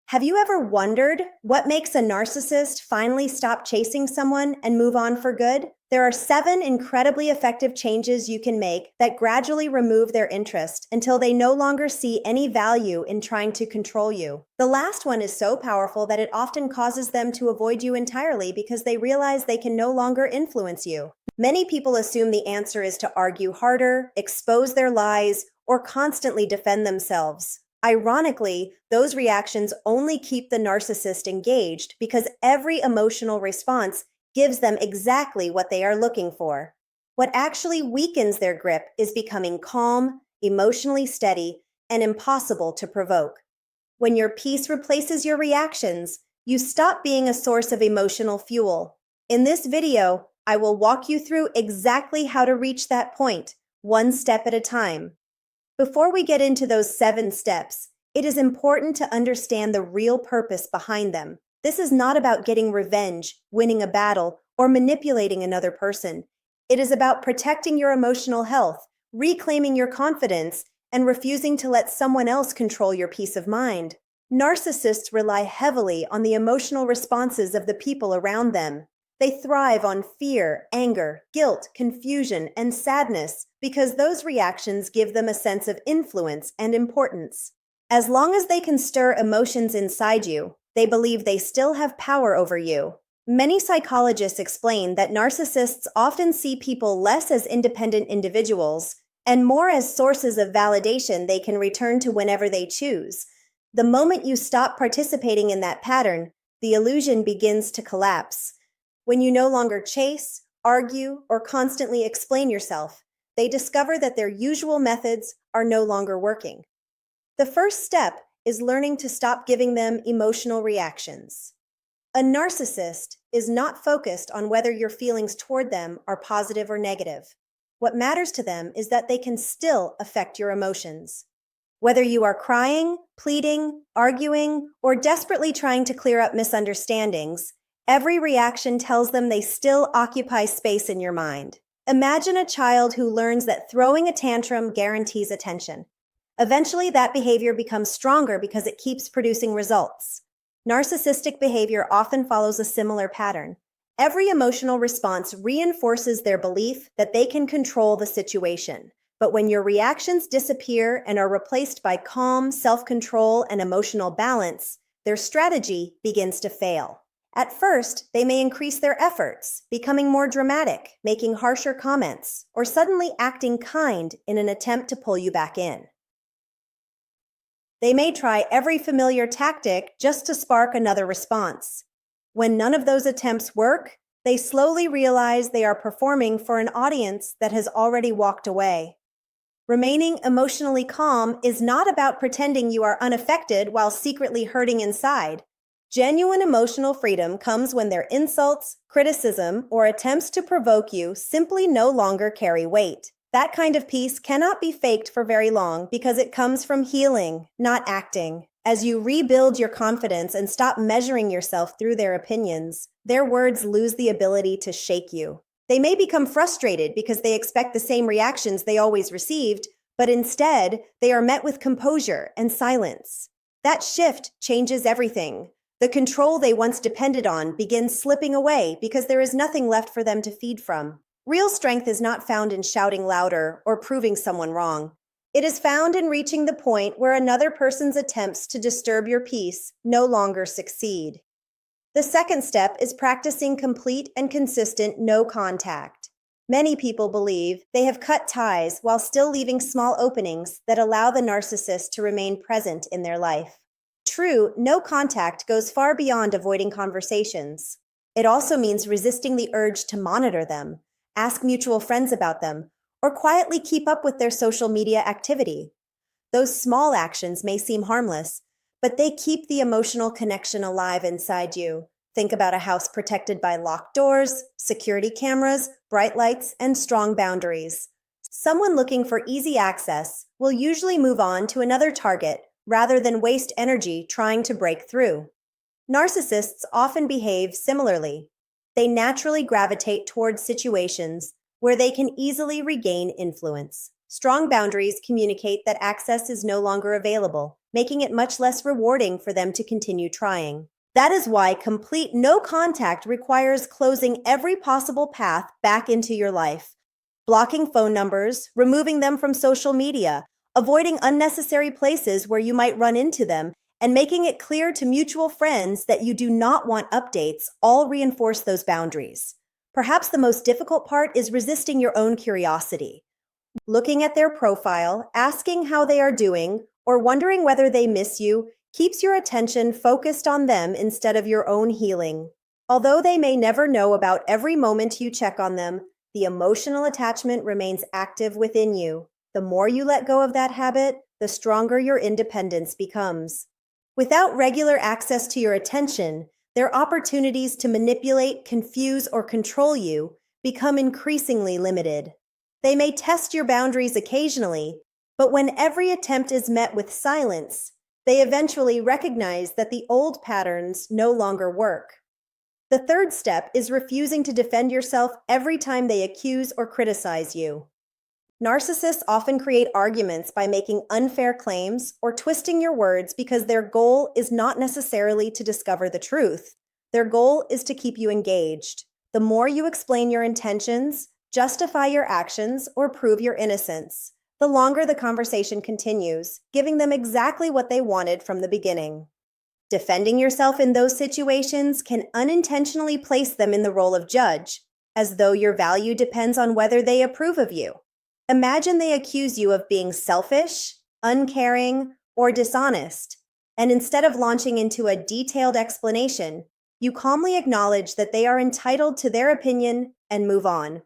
Have you ever wondered what makes a narcissist finally stop chasing someone and move on for good? There are 7 incredibly effective changes you can make that gradually remove their interest until they no longer see any value in trying to control you. The last one is so powerful that it often causes them to avoid you entirely because they realize they can no longer influence you. Many people assume the answer is to argue harder, expose their lies, or constantly defend themselves. Ironically, those reactions only keep the narcissist engaged because every emotional response gives them exactly what they are looking for. What actually weakens their grip is becoming calm, emotionally steady, and impossible to provoke. When your peace replaces your reactions, you stop being a source of emotional fuel. In this video, I will walk you through exactly how to reach that point, one step at a time. Before we get into those 7 steps, it is important to understand the real purpose behind them. This is not about getting revenge, winning a battle, or manipulating another person. It is about protecting your emotional health, reclaiming your confidence, and refusing to let someone else control your peace of mind. Narcissists rely heavily on the emotional responses of the people around them. They thrive on fear, anger, guilt, confusion, and sadness because those reactions give them a sense of influence and importance. As long as they can stir emotions inside you, they believe they still have power over you. Many psychologists explain that narcissists often see people less as independent individuals and more as sources of validation they can return to whenever they choose. The moment you stop participating in that pattern, the illusion begins to collapse. When you no longer chase, argue, or constantly explain yourself, they discover that their usual methods are no longer working. The first step is learning to stop giving them emotional reactions. A narcissist is not focused on whether your feelings toward them are positive or negative. What matters to them is that they can still affect your emotions. Whether you are crying, pleading, arguing, or desperately trying to clear up misunderstandings, every reaction tells them they still occupy space in your mind. Imagine a child who learns that throwing a tantrum guarantees attention. Eventually, that behavior becomes stronger because it keeps producing results. Narcissistic behavior often follows a similar pattern. Every emotional response reinforces their belief that they can control the situation. But when your reactions disappear and are replaced by calm, self-control, and emotional balance, their strategy begins to fail. At first, they may increase their efforts, becoming more dramatic, making harsher comments, or suddenly acting kind in an attempt to pull you back in. They may try every familiar tactic just to spark another response. When none of those attempts work, they slowly realize they are performing for an audience that has already walked away. Remaining emotionally calm is not about pretending you are unaffected while secretly hurting inside. Genuine emotional freedom comes when their insults, criticism, or attempts to provoke you simply no longer carry weight. That kind of peace cannot be faked for very long because it comes from healing, not acting. As you rebuild your confidence and stop measuring yourself through their opinions, their words lose the ability to shake you. They may become frustrated because they expect the same reactions they always received, but instead, they are met with composure and silence. That shift changes everything. The control they once depended on begins slipping away because there is nothing left for them to feed from. Real strength is not found in shouting louder or proving someone wrong. It is found in reaching the point where another person's attempts to disturb your peace no longer succeed. The second step is practicing complete and consistent no contact. Many people believe they have cut ties while still leaving small openings that allow the narcissist to remain present in their life. True, no contact goes far beyond avoiding conversations. It also means resisting the urge to monitor them, ask mutual friends about them, or quietly keep up with their social media activity. Those small actions may seem harmless, but they keep the emotional connection alive inside you. Think about a house protected by locked doors, security cameras, bright lights, and strong boundaries. Someone looking for easy access will usually move on to another target rather than waste energy trying to break through. Narcissists often behave similarly. They naturally gravitate towards situations where they can easily regain influence. Strong boundaries communicate that access is no longer available, making it much less rewarding for them to continue trying. That is why complete no contact requires closing every possible path back into your life. Blocking phone numbers, removing them from social media, avoiding unnecessary places where you might run into them, and making it clear to mutual friends that you do not want updates all reinforce those boundaries. Perhaps the most difficult part is resisting your own curiosity. Looking at their profile, asking how they are doing, or wondering whether they miss you keeps your attention focused on them instead of your own healing. Although they may never know about every moment you check on them, the emotional attachment remains active within you. The more you let go of that habit, the stronger your independence becomes. Without regular access to your attention, their opportunities to manipulate, confuse, or control you become increasingly limited. They may test your boundaries occasionally, but when every attempt is met with silence, they eventually recognize that the old patterns no longer work. The third step is refusing to defend yourself every time they accuse or criticize you. Narcissists often create arguments by making unfair claims or twisting your words because their goal is not necessarily to discover the truth. Their goal is to keep you engaged. The more you explain your intentions, justify your actions, or prove your innocence, the longer the conversation continues, giving them exactly what they wanted from the beginning. Defending yourself in those situations can unintentionally place them in the role of judge, as though your value depends on whether they approve of you. Imagine they accuse you of being selfish, uncaring, or dishonest, and instead of launching into a detailed explanation, you calmly acknowledge that they are entitled to their opinion and move on.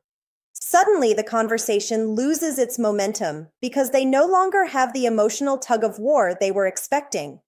Suddenly, the conversation loses its momentum because they no longer have the emotional tug-of-war they were expecting.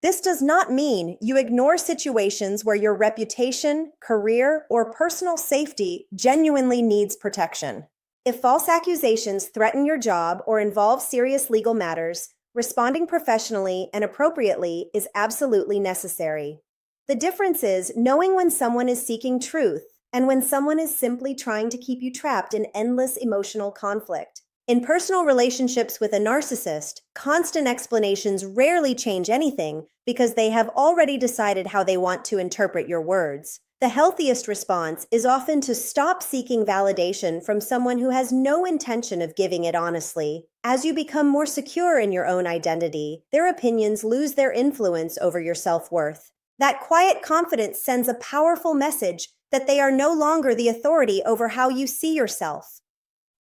This does not mean you ignore situations where your reputation, career, or personal safety genuinely needs protection. If false accusations threaten your job or involve serious legal matters, responding professionally and appropriately is absolutely necessary. The difference is knowing when someone is seeking truth and when someone is simply trying to keep you trapped in endless emotional conflict. In personal relationships with a narcissist, constant explanations rarely change anything because they have already decided how they want to interpret your words. The healthiest response is often to stop seeking validation from someone who has no intention of giving it honestly. As you become more secure in your own identity, their opinions lose their influence over your self-worth. That quiet confidence sends a powerful message that they are no longer the authority over how you see yourself.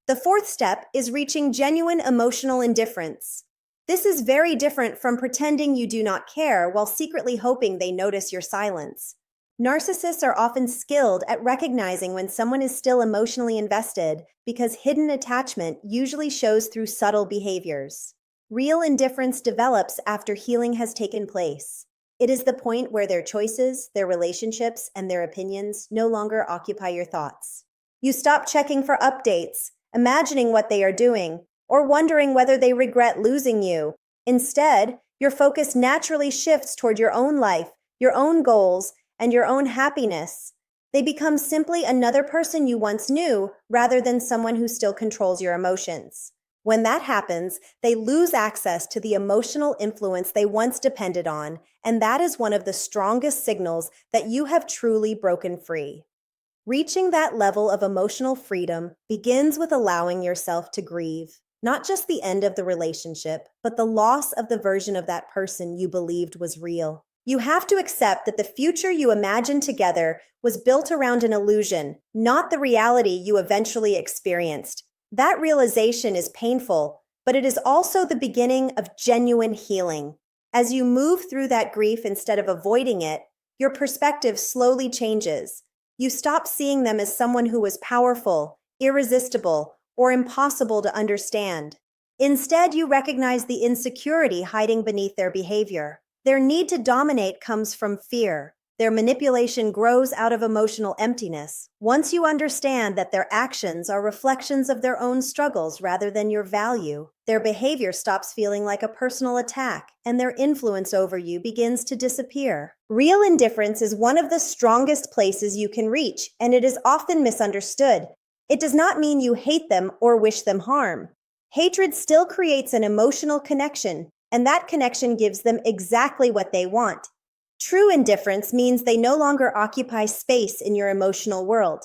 The fourth step is reaching genuine emotional indifference. This is very different from pretending you do not care while secretly hoping they notice your silence. Narcissists are often skilled at recognizing when someone is still emotionally invested because hidden attachment usually shows through subtle behaviors. Real indifference develops after healing has taken place. It is the point where their choices, their relationships, and their opinions no longer occupy your thoughts. You stop checking for updates, imagining what they are doing, or wondering whether they regret losing you. Instead, your focus naturally shifts toward your own life, your own goals, and your own happiness. They become simply another person you once knew rather than someone who still controls your emotions. When that happens, they lose access to the emotional influence they once depended on, and that is one of the strongest signals that you have truly broken free. Reaching that level of emotional freedom begins with allowing yourself to grieve, not just the end of the relationship, but the loss of the version of that person you believed was real. You have to accept that the future you imagined together was built around an illusion, not the reality you eventually experienced. That realization is painful, but it is also the beginning of genuine healing. As you move through that grief instead of avoiding it, your perspective slowly changes. You stop seeing them as someone who was powerful, irresistible, or impossible to understand. Instead, you recognize the insecurity hiding beneath their behavior. Their need to dominate comes from fear. Their manipulation grows out of emotional emptiness. Once you understand that their actions are reflections of their own struggles rather than your value, their behavior stops feeling like a personal attack, and their influence over you begins to disappear. Real indifference is one of the strongest places you can reach, and it is often misunderstood. It does not mean you hate them or wish them harm. Hatred still creates an emotional connection, and that connection gives them exactly what they want. True indifference means they no longer occupy space in your emotional world.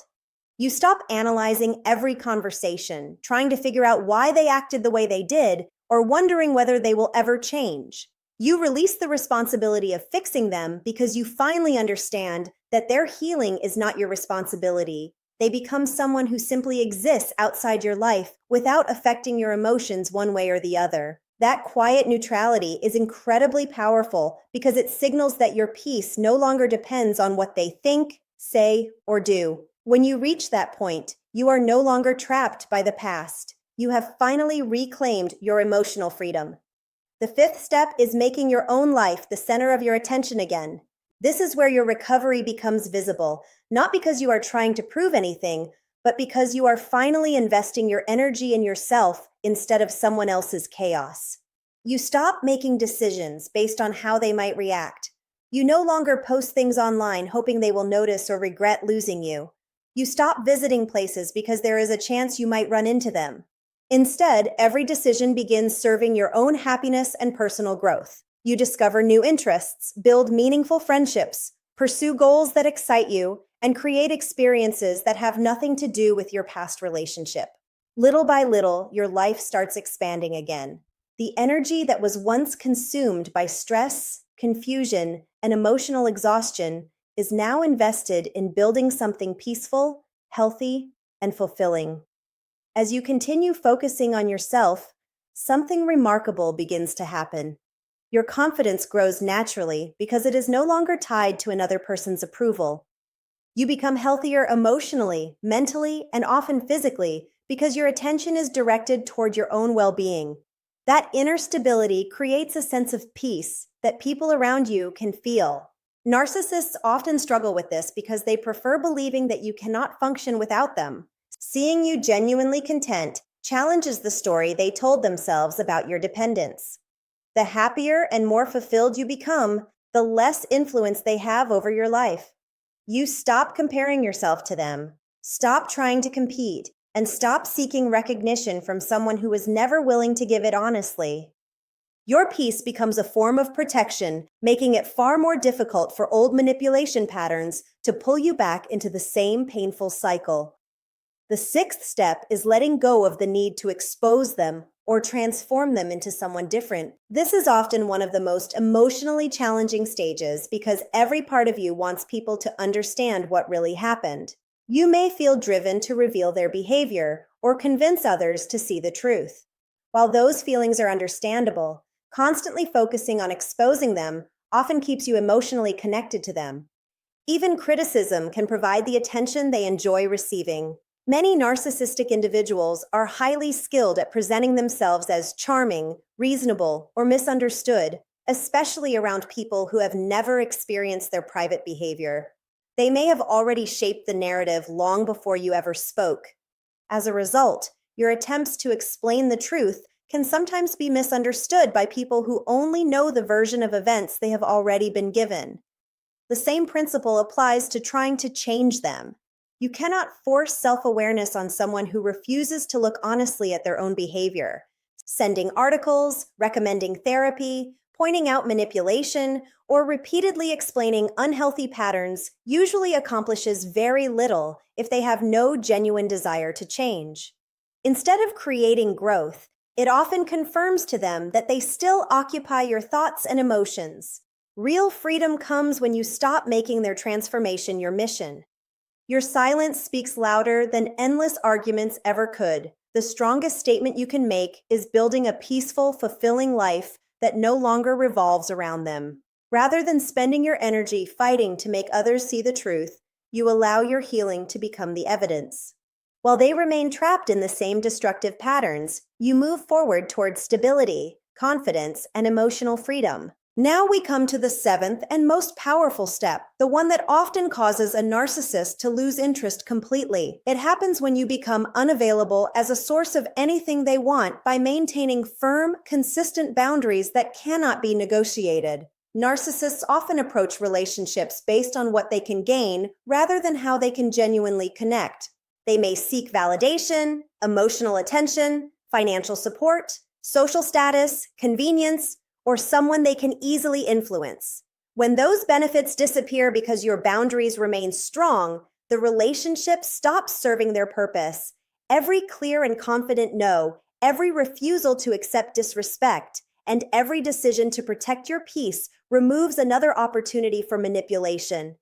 You stop analyzing every conversation, trying to figure out why they acted the way they did, or wondering whether they will ever change. You release the responsibility of fixing them because you finally understand that their healing is not your responsibility. They become someone who simply exists outside your life without affecting your emotions one way or the other. That quiet neutrality is incredibly powerful because it signals that your peace no longer depends on what they think, say, or do. When you reach that point, you are no longer trapped by the past. You have finally reclaimed your emotional freedom. The fifth step is making your own life the center of your attention again. This is where your recovery becomes visible, not because you are trying to prove anything, but because you are finally investing your energy in yourself instead of someone else's chaos. You stop making decisions based on how they might react. You no longer post things online hoping they will notice or regret losing you. You stop visiting places because there is a chance you might run into them. Instead, every decision begins serving your own happiness and personal growth. You discover new interests, build meaningful friendships, pursue goals that excite you, and create experiences that have nothing to do with your past relationship. Little by little, your life starts expanding again. The energy that was once consumed by stress, confusion, and emotional exhaustion is now invested in building something peaceful, healthy, and fulfilling. As you continue focusing on yourself, something remarkable begins to happen. Your confidence grows naturally because it is no longer tied to another person's approval. You become healthier emotionally, mentally, and often physically because your attention is directed toward your own well-being. That inner stability creates a sense of peace that people around you can feel. Narcissists often struggle with this because they prefer believing that you cannot function without them. Seeing you genuinely content challenges the story they told themselves about your dependence. The happier and more fulfilled you become, the less influence they have over your life. You stop comparing yourself to them, stop trying to compete, and stop seeking recognition from someone who is never willing to give it honestly. Your peace becomes a form of protection, making it far more difficult for old manipulation patterns to pull you back into the same painful cycle. The sixth step is letting go of the need to expose them or transform them into someone different. This is often one of the most emotionally challenging stages because every part of you wants people to understand what really happened. You may feel driven to reveal their behavior or convince others to see the truth. While those feelings are understandable, constantly focusing on exposing them often keeps you emotionally connected to them. Even criticism can provide the attention they enjoy receiving. Many narcissistic individuals are highly skilled at presenting themselves as charming, reasonable, or misunderstood, especially around people who have never experienced their private behavior. They may have already shaped the narrative long before you ever spoke. As a result, your attempts to explain the truth can sometimes be misunderstood by people who only know the version of events they have already been given. The same principle applies to trying to change them. You cannot force self-awareness on someone who refuses to look honestly at their own behavior. Sending articles, recommending therapy, pointing out manipulation, or repeatedly explaining unhealthy patterns usually accomplishes very little if they have no genuine desire to change. Instead of creating growth, it often confirms to them that they still occupy your thoughts and emotions. Real freedom comes when you stop making their transformation your mission. Your silence speaks louder than endless arguments ever could. The strongest statement you can make is building a peaceful, fulfilling life that no longer revolves around them. Rather than spending your energy fighting to make others see the truth, you allow your healing to become the evidence. While they remain trapped in the same destructive patterns, you move forward towards stability, confidence, and emotional freedom. Now we come to the seventh and most powerful step, the one that often causes a narcissist to lose interest completely. It happens when you become unavailable as a source of anything they want by maintaining firm, consistent boundaries that cannot be negotiated. Narcissists often approach relationships based on what they can gain rather than how they can genuinely connect. They may seek validation, emotional attention, financial support, social status, convenience, or someone they can easily influence. When those benefits disappear because your boundaries remain strong, the relationship stops serving their purpose. Every clear and confident no, every refusal to accept disrespect, and every decision to protect your peace removes another opportunity for manipulation.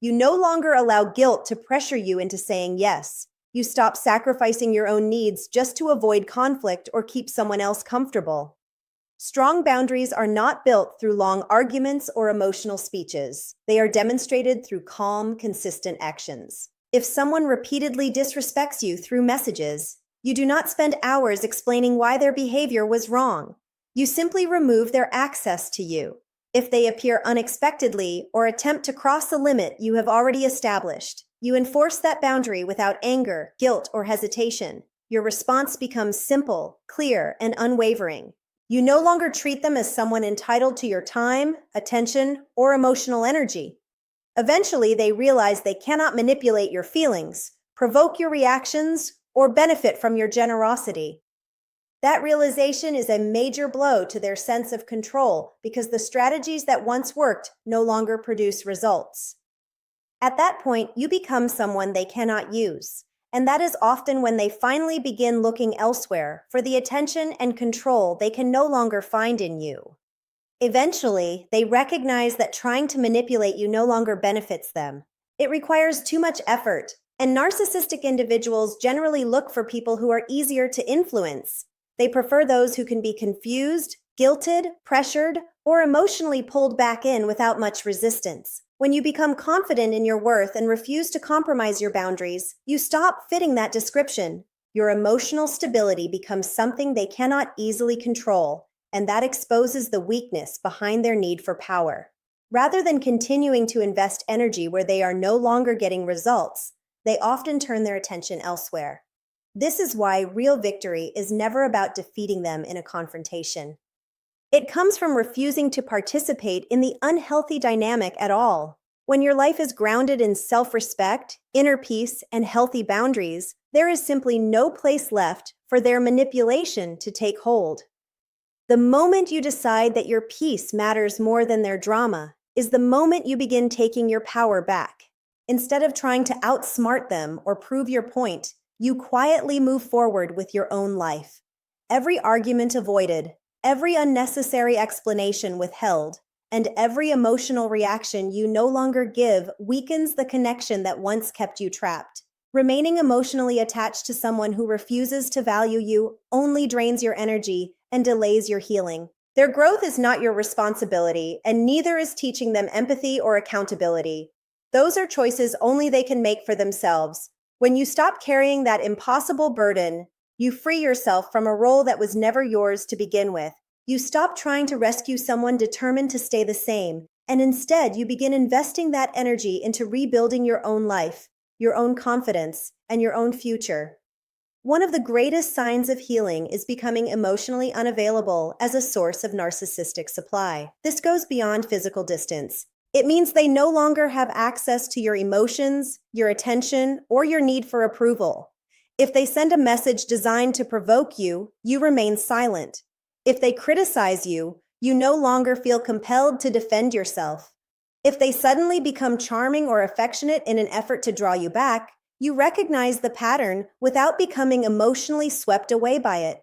You no longer allow guilt to pressure you into saying yes. You stop sacrificing your own needs just to avoid conflict or keep someone else comfortable. Strong boundaries are not built through long arguments or emotional speeches. They are demonstrated through calm, consistent actions. If someone repeatedly disrespects you through messages, you do not spend hours explaining why their behavior was wrong. You simply remove their access to you. If they appear unexpectedly or attempt to cross the limit you have already established, you enforce that boundary without anger, guilt, or hesitation. Your response becomes simple, clear, and unwavering. You no longer treat them as someone entitled to your time, attention, or emotional energy. Eventually, they realize they cannot manipulate your feelings, provoke your reactions, or benefit from your generosity. That realization is a major blow to their sense of control because the strategies that once worked no longer produce results. At that point, you become someone they cannot use, and that is often when they finally begin looking elsewhere for the attention and control they can no longer find in you. Eventually, they recognize that trying to manipulate you no longer benefits them. It requires too much effort, and narcissistic individuals generally look for people who are easier to influence. They prefer those who can be confused, guilted, pressured, or emotionally pulled back in without much resistance. When you become confident in your worth and refuse to compromise your boundaries, you stop fitting that description. Your emotional stability becomes something they cannot easily control, and that exposes the weakness behind their need for power. Rather than continuing to invest energy where they are no longer getting results, they often turn their attention elsewhere. This is why real victory is never about defeating them in a confrontation. It comes from refusing to participate in the unhealthy dynamic at all. When your life is grounded in self-respect, inner peace, and healthy boundaries, there is simply no place left for their manipulation to take hold. The moment you decide that your peace matters more than their drama is the moment you begin taking your power back. Instead of trying to outsmart them or prove your point, you quietly move forward with your own life. Every argument avoided, every unnecessary explanation withheld, and every emotional reaction you no longer give weakens the connection that once kept you trapped. Remaining emotionally attached to someone who refuses to value you only drains your energy and delays your healing. Their growth is not your responsibility, and neither is teaching them empathy or accountability. Those are choices only they can make for themselves. When you stop carrying that impossible burden, you free yourself from a role that was never yours to begin with. You stop trying to rescue someone determined to stay the same, and instead you begin investing that energy into rebuilding your own life, your own confidence, and your own future. One of the greatest signs of healing is becoming emotionally unavailable as a source of narcissistic supply. This goes beyond physical distance. It means they no longer have access to your emotions, your attention, or your need for approval. If they send a message designed to provoke you, you remain silent. If they criticize you, you no longer feel compelled to defend yourself. If they suddenly become charming or affectionate in an effort to draw you back, you recognize the pattern without becoming emotionally swept away by it.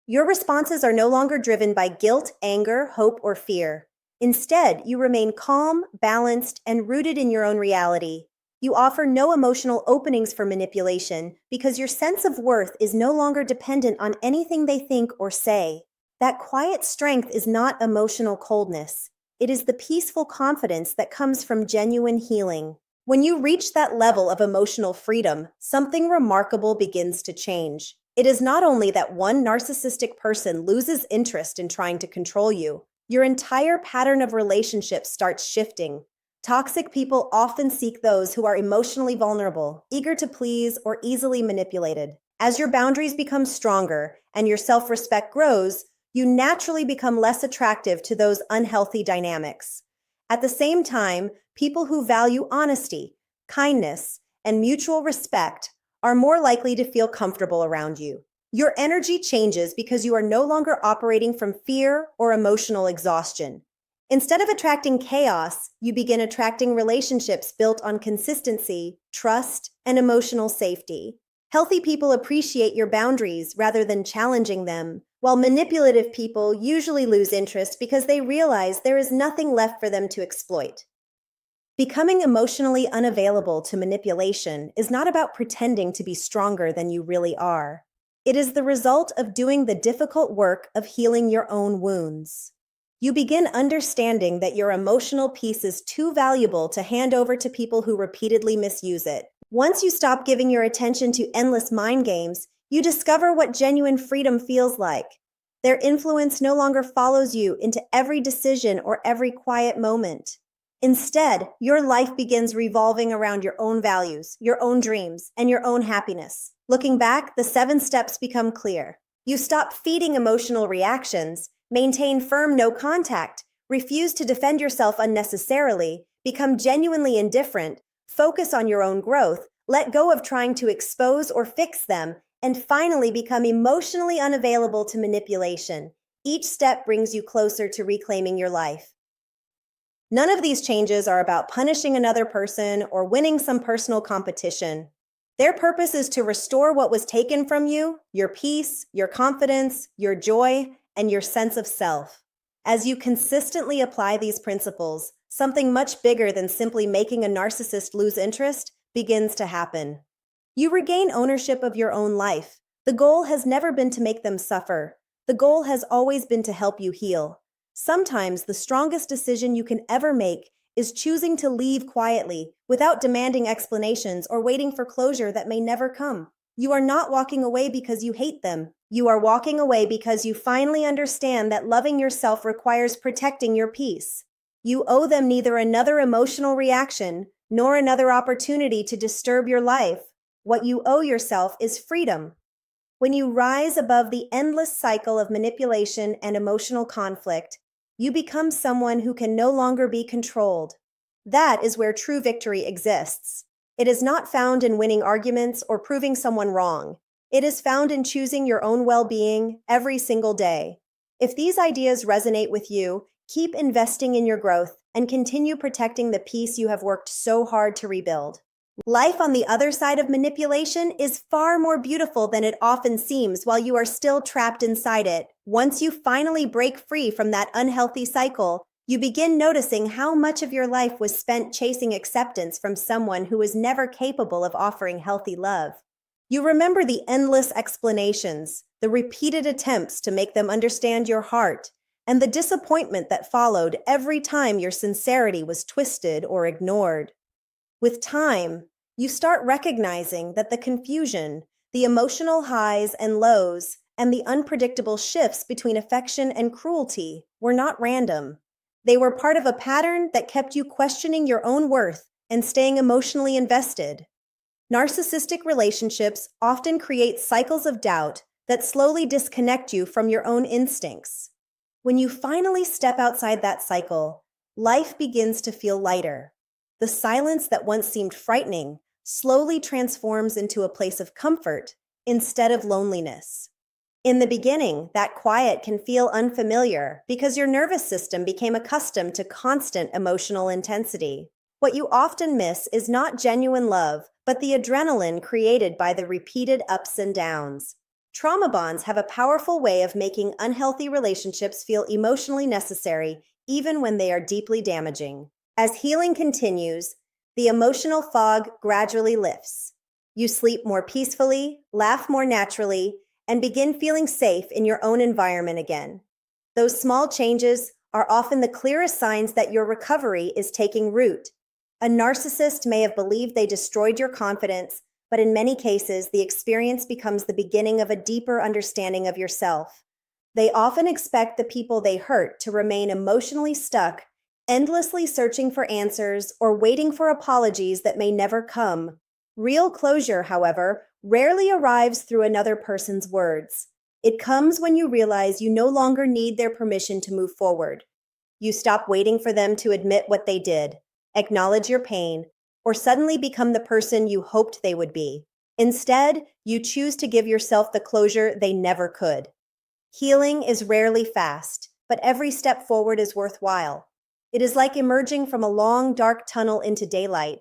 Your responses are no longer driven by guilt, anger, hope, or fear. Instead, you remain calm, balanced, and rooted in your own reality. You offer no emotional openings for manipulation because your sense of worth is no longer dependent on anything they think or say. That quiet strength is not emotional coldness. It is the peaceful confidence that comes from genuine healing. When you reach that level of emotional freedom, something remarkable begins to change. It is not only that one narcissistic person loses interest in trying to control you, your entire pattern of relationships starts shifting. Toxic people often seek those who are emotionally vulnerable, eager to please, or easily manipulated. As your boundaries become stronger and your self-respect grows, you naturally become less attractive to those unhealthy dynamics. At the same time, people who value honesty, kindness, and mutual respect are more likely to feel comfortable around you. Your energy changes because you are no longer operating from fear or emotional exhaustion. Instead of attracting chaos, you begin attracting relationships built on consistency, trust, and emotional safety. Healthy people appreciate your boundaries rather than challenging them, while manipulative people usually lose interest because they realize there is nothing left for them to exploit. Becoming emotionally unavailable to manipulation is not about pretending to be stronger than you really are. It is the result of doing the difficult work of healing your own wounds. You begin understanding that your emotional piece is too valuable to hand over to people who repeatedly misuse it. Once you stop giving your attention to endless mind games, you discover what genuine freedom feels like. Their influence no longer follows you into every decision or every quiet moment. Instead, your life begins revolving around your own values, your own dreams, and your own happiness. Looking back, the 7 steps become clear. You stop feeding emotional reactions, maintain firm no contact, refuse to defend yourself unnecessarily, become genuinely indifferent, focus on your own growth, let go of trying to expose or fix them, and finally become emotionally unavailable to manipulation. Each step brings you closer to reclaiming your life. None of these changes are about punishing another person or winning some personal competition. Their purpose is to restore what was taken from you, your peace, your confidence, your joy, and your sense of self. As you consistently apply these principles, something much bigger than simply making a narcissist lose interest begins to happen. You regain ownership of your own life. The goal has never been to make them suffer. The goal has always been to help you heal. Sometimes the strongest decision you can ever make is choosing to leave quietly, without demanding explanations or waiting for closure that may never come. You are not walking away because you hate them. You are walking away because you finally understand that loving yourself requires protecting your peace. You owe them neither another emotional reaction nor another opportunity to disturb your life. What you owe yourself is freedom. When you rise above the endless cycle of manipulation and emotional conflict, you become someone who can no longer be controlled. That is where true victory exists. It is not found in winning arguments or proving someone wrong. It is found in choosing your own well-being every single day. If these ideas resonate with you, keep investing in your growth and continue protecting the peace you have worked so hard to rebuild. Life on the other side of manipulation is far more beautiful than it often seems while you are still trapped inside it. Once you finally break free from that unhealthy cycle, you begin noticing how much of your life was spent chasing acceptance from someone who was never capable of offering healthy love. You remember the endless explanations, the repeated attempts to make them understand your heart, and the disappointment that followed every time your sincerity was twisted or ignored. With time, you start recognizing that the confusion, the emotional highs and lows, and the unpredictable shifts between affection and cruelty were not random. They were part of a pattern that kept you questioning your own worth and staying emotionally invested. Narcissistic relationships often create cycles of doubt that slowly disconnect you from your own instincts. When you finally step outside that cycle, life begins to feel lighter. The silence that once seemed frightening slowly transforms into a place of comfort instead of loneliness. In the beginning, that quiet can feel unfamiliar because your nervous system became accustomed to constant emotional intensity. What you often miss is not genuine love, but the adrenaline created by the repeated ups and downs. Trauma bonds have a powerful way of making unhealthy relationships feel emotionally necessary, even when they are deeply damaging. As healing continues, the emotional fog gradually lifts. You sleep more peacefully, laugh more naturally, and begin feeling safe in your own environment again. Those small changes are often the clearest signs that your recovery is taking root. A narcissist may have believed they destroyed your confidence, but in many cases, the experience becomes the beginning of a deeper understanding of yourself. They often expect the people they hurt to remain emotionally stuck, endlessly searching for answers or waiting for apologies that may never come. Real closure, however, rarely arrives through another person's words. It comes when you realize you no longer need their permission to move forward. You stop waiting for them to admit what they did, acknowledge your pain, or suddenly become the person you hoped they would be. Instead, you choose to give yourself the closure they never could. Healing is rarely fast, but every step forward is worthwhile. It is like emerging from a long, dark tunnel into daylight.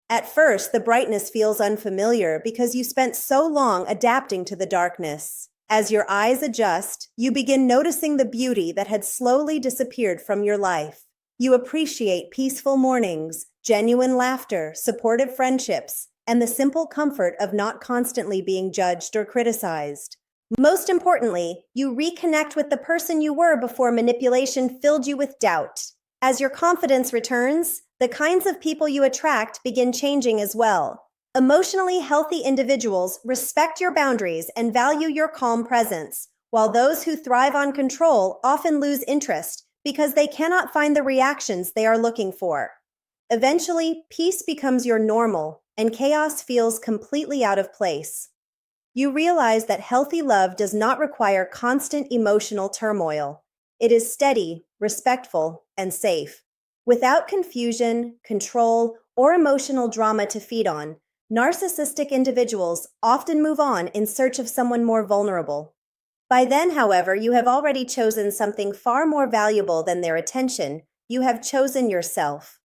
At first, the brightness feels unfamiliar because you spent so long adapting to the darkness. As your eyes adjust, you begin noticing the beauty that had slowly disappeared from your life. You appreciate peaceful mornings, genuine laughter, supportive friendships, and the simple comfort of not constantly being judged or criticized. Most importantly, you reconnect with the person you were before manipulation filled you with doubt. As your confidence returns, the kinds of people you attract begin changing as well. Emotionally healthy individuals respect your boundaries and value your calm presence, while those who thrive on control often lose interest because they cannot find the reactions they are looking for. Eventually, peace becomes your normal, and chaos feels completely out of place. You realize that healthy love does not require constant emotional turmoil. It is steady, respectful, and safe. Without confusion, control, or emotional drama to feed on, narcissistic individuals often move on in search of someone more vulnerable. By then, however, you have already chosen something far more valuable than their attention. You have chosen yourself.